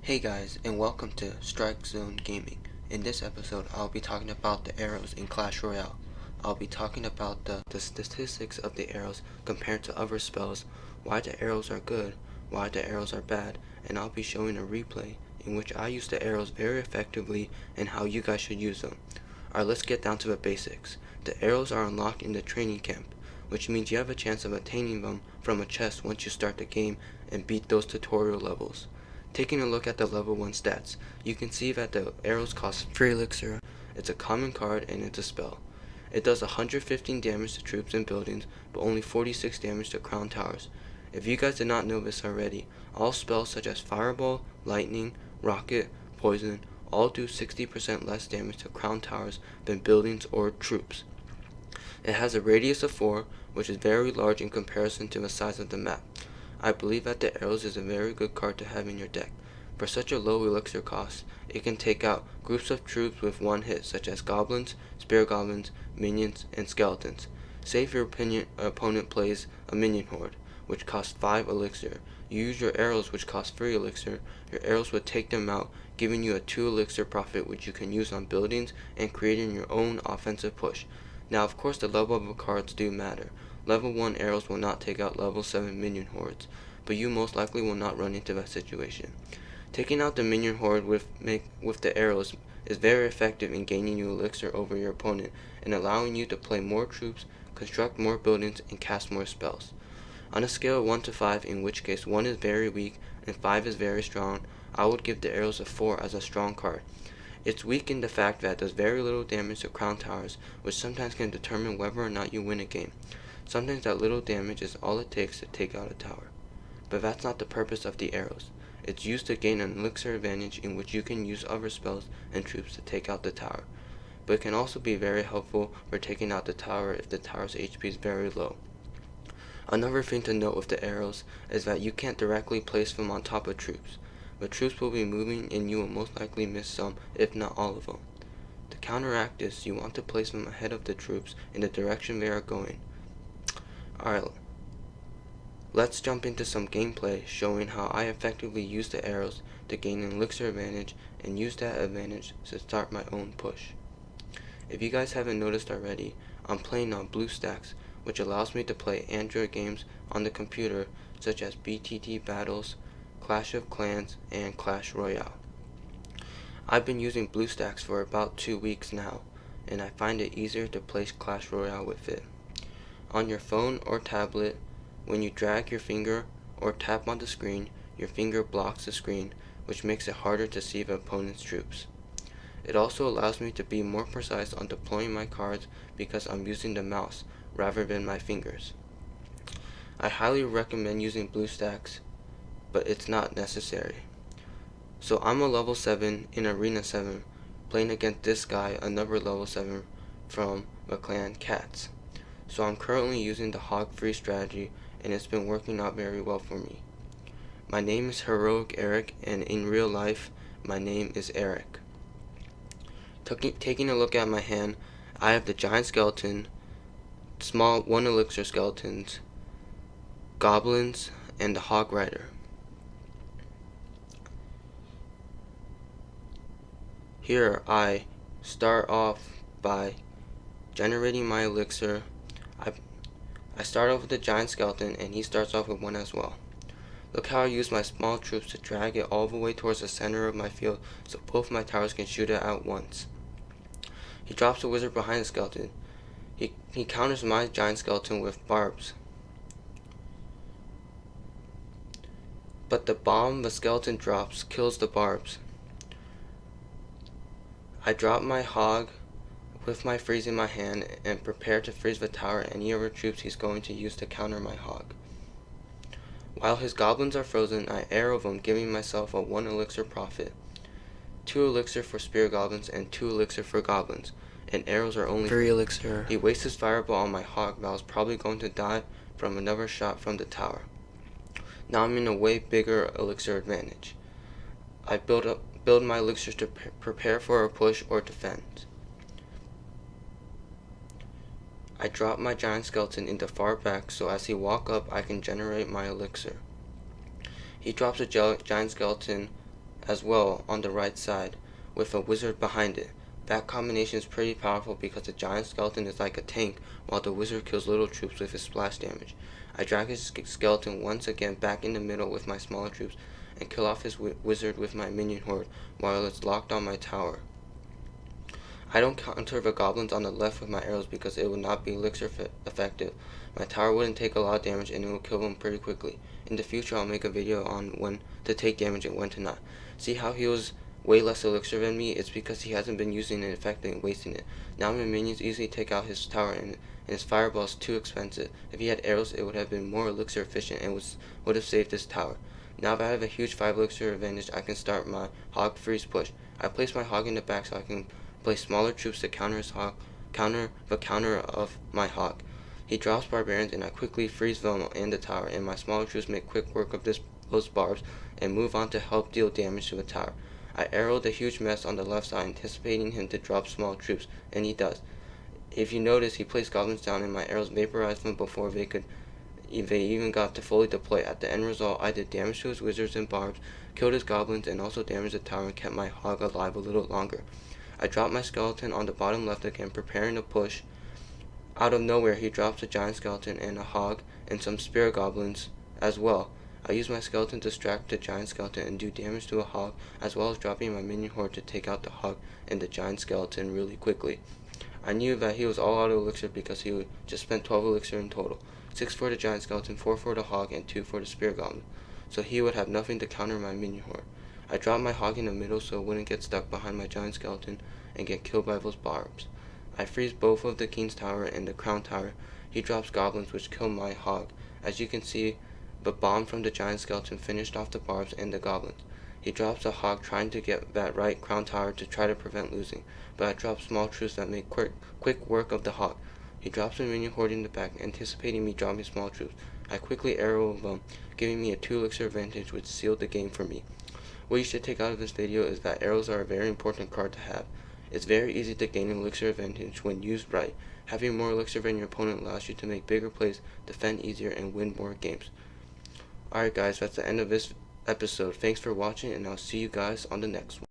Hey guys, and welcome to Strike Zone Gaming. In this episode, I'll be talking about the arrows in Clash Royale. I'll be talking about the statistics of the arrows compared to other spells, why the arrows are good, why the arrows are bad, and I'll be showing a replay in which I use the arrows very effectively and how you guys should use them. Alright, let's get down to the basics. The arrows are unlocked in the training camp, which means you have a chance of attaining them from a chest once you start the game and beat those tutorial levels. Taking a look at the level 1 stats, you can see that the arrows cost 3 elixir, it's a common card, and it's a spell. It does 115 damage to troops and buildings, but only 46 damage to crown towers. If you guys did not know this already, all spells such as Fireball, Lightning, Rocket, Poison, all do 60% less damage to crown towers than buildings or troops. It has a radius of 4, which is very large in comparison to the size of the map. I believe that the arrows is a very good card to have in your deck. For such a low elixir cost, it can take out groups of troops with one hit, such as goblins, spear goblins, minions, and skeletons. Say if your opponent plays a minion horde, which costs 5 elixir. You use your arrows, which cost 3 elixir. Your arrows would take them out, giving you a 2 elixir profit, which you can use on buildings and creating your own offensive push. Now, of course, the level of the cards do matter. Level 1 arrows will not take out level 7 minion hordes, but you most likely will not run into that situation. Taking out the minion horde with the arrows is very effective in gaining you elixir over your opponent and allowing you to play more troops, construct more buildings, and cast more spells. On a scale of 1 to 5, in which case 1 is very weak and 5 is very strong, I would give the arrows a 4 as a strong card. It's weak in the fact that it does very little damage to crown towers, which sometimes can determine whether or not you win a game. Sometimes that little damage is all it takes to take out a tower. But that's not the purpose of the arrows. It's used to gain an elixir advantage in which you can use other spells and troops to take out the tower. But it can also be very helpful for taking out the tower if the tower's HP is very low. Another thing to note with the arrows is that you can't directly place them on top of troops. But troops will be moving and you will most likely miss some, if not all of them. To counteract this, you want to place them ahead of the troops in the direction they are going. Alright, let's jump into some gameplay showing how I effectively use the arrows to gain an elixir advantage and use that advantage to start my own push. If you guys haven't noticed already, I'm playing on BlueStacks, which allows me to play Android games on the computer such as BTT Battles, Clash of Clans, and Clash Royale. I've been using BlueStacks for about 2 weeks now, and I find it easier to play Clash Royale with it. On your phone or tablet, when you drag your finger or tap on the screen, your finger blocks the screen, which makes it harder to see the opponent's troops. It also allows me to be more precise on deploying my cards because I'm using the mouse rather than my fingers. I highly recommend using BlueStacks, but it's not necessary. So I'm a level 7 in Arena 7, playing against this guy, another level 7 from the clan Cats. So I'm currently using the hog free strategy, and it's been working out very well for me. My name is Heroic Eric, and in real life, my name is Eric. Taking a look at my hand, I have the giant skeleton, small 1 elixir skeletons, goblins, and the hog rider. Here I start off by generating my elixir. I start off with the giant skeleton, and he starts off with 1 as well. Look how I use my small troops to drag it all the way towards the center of my field so both my towers can shoot it at once. He drops a wizard behind the skeleton. He counters my giant skeleton with barbs. But the bomb the skeleton drops kills the barbs. I drop my hog with my freeze in my hand and prepare to freeze the tower and any other troops he's going to use to counter my hog. While his goblins are frozen, I arrow them, giving myself a 1 elixir profit. 2 elixir for spear goblins and 2 elixir for goblins, and arrows are only 3 elixir. He wastes his fireball on my hog that was probably going to die from another shot from the tower. Now I'm in a way bigger elixir advantage. I build my elixirs to prepare for a push or defend. I drop my giant skeleton into far back so as he walk up I can generate my elixir. He drops a giant skeleton as well on the right side with a wizard behind it. That combination is pretty powerful because the giant skeleton is like a tank while the wizard kills little troops with his splash damage. I drag his skeleton once again back in the middle with my smaller troops and kill off his wizard with my minion horde while it's locked on my tower. I don't counter the goblins on the left with my arrows because it would not be elixir effective. My tower wouldn't take a lot of damage and it will kill them pretty quickly. In the future I'll make a video on when to take damage and when to not. See how he was way less elixir than me? It's because he hasn't been using it effectively and wasting it. Now my minions easily take out his tower and his fireball is too expensive. If he had arrows it would have been more elixir efficient and would have saved his tower. Now that I have a huge 5 elixir advantage I can start my hog freeze push. I place my hog in the back so I can place smaller troops to counter his hog, counter of my hog. He drops barbarians and I quickly freeze them and the tower, and my smaller troops make quick work of those barbs and move on to help deal damage to the tower. I arrowed a huge mess on the left side, anticipating him to drop small troops, and he does. If you notice, he placed goblins down and my arrows vaporized them before they even got to fully deploy. At the end result, I did damage to his wizards and barbs, killed his goblins, and also damaged the tower and kept my hog alive a little longer. I dropped my skeleton on the bottom left again, preparing to push. Out of nowhere, he drops a giant skeleton and a hog and some spear goblins as well. I use my skeleton to distract the giant skeleton and do damage to a hog, as well as dropping my minion horde to take out the hog and the giant skeleton really quickly. I knew that he was all out of elixir because he just spent 12 elixir in total, 6 for the giant skeleton, 4 for the hog, and 2 for the spear goblin, so he would have nothing to counter my minion horde. I dropped my hog in the middle so it wouldn't get stuck behind my giant skeleton and get killed by those barbs. I freeze both of the king's tower and the crown tower. He drops goblins which kill my hog. As you can see, the bomb from the giant skeleton finished off the barbs and the goblins. He drops a hog trying to get that right crown tower to try to prevent losing, but I drop small troops that make quick work of the hog. He drops a minion horde in the back, anticipating me dropping small troops. I quickly arrow them, giving me a 2 elixir advantage which sealed the game for me. What you should take out of this video is that arrows are a very important card to have. It's very easy to gain an elixir advantage when used right. Having more elixir than your opponent allows you to make bigger plays, defend easier, and win more games. Alright guys, that's the end of this episode. Thanks for watching, and I'll see you guys on the next one.